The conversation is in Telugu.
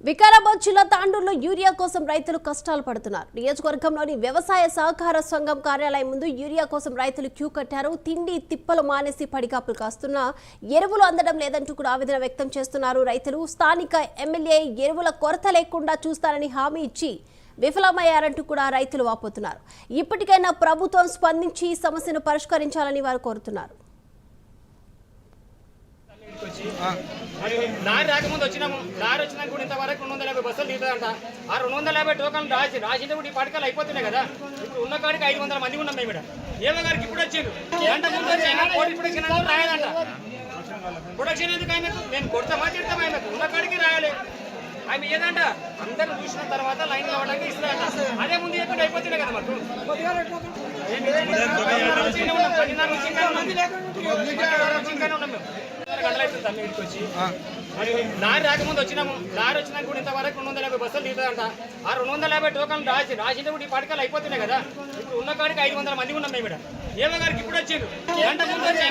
వికారాబాద్ జిల్లా తాండూరులో యూరియా కోసం రైతులు కష్టాలు పడుతున్నారు. నియోజకవర్గంలోని వ్యవసాయ సహకార సంఘం కార్యాలయం ముందు యూరియా కోసం రైతులు క్యూ కట్టారు. తిండి తిప్పలు మానేసి పడిగాపులు కాస్తున్నా ఎరువులు అందడం లేదంటూ కూడా ఆవేదన వ్యక్తం చేస్తున్నారు రైతులు. స్థానిక ఎమ్మెల్యే ఎరువుల కొరత లేకుండా చూస్తారని హామీ ఇచ్చి విఫలమయ్యారంటూ కూడా రైతులు వాపోతున్నారు. ఇప్పటికైనా ప్రభుత్వం స్పందించి ఈ సమస్యను పరిష్కరించాలని వారు కోరుతున్నారు. లారీ రాకముందు వచ్చినాము. లారీ వచ్చినాక కూడా ఇంతవరకు 250 బస్సులు దిగుతుందంట. ఆ 250 టోకన్లు రాసింటే కూడా ఈ పడకలు అయిపోతున్నాయి కదా. ఇప్పుడు ఉన్న కాడికి 500 మంది ఉన్నాం మేము. ఏమో గారికి ఇప్పుడు వచ్చిండ్రు. గంట ముందు వచ్చి కోటి ప్రొడక్షన్ రాయాలంట. ప్రొడక్షన్ ఎందుకు ఆయనకు? నేను కొడతా మాట్లాడతాం. ఆయనకు ఉన్న కాడికి రాయాలి. ఆయన ఏదంట అందరూ చూసిన తర్వాత లైన్ ఇవ్వడానికి ఇస్తారంట. అదే ముందు ఎక్కడ అయిపోతున్నాయి కదా మాకు. 10:30 ఉన్నాం మేము. లారీ రాకముందు వచ్చినాము. లారీ వచ్చినాక కూడా ఇంతవరకు 250 బస్సులు దిగుతుందంట. ఆ 250 టోకన్లు రాసింటే కూడా ఈ పడకలు అయిపోతున్నాయి కదా. ఇప్పుడు ఉన్న కాడికి 500 మంది ఉన్నాం మేము. ఏమో గారికి ఇప్పుడు వచ్చిండ్రు. గంట ముందు వచ్చి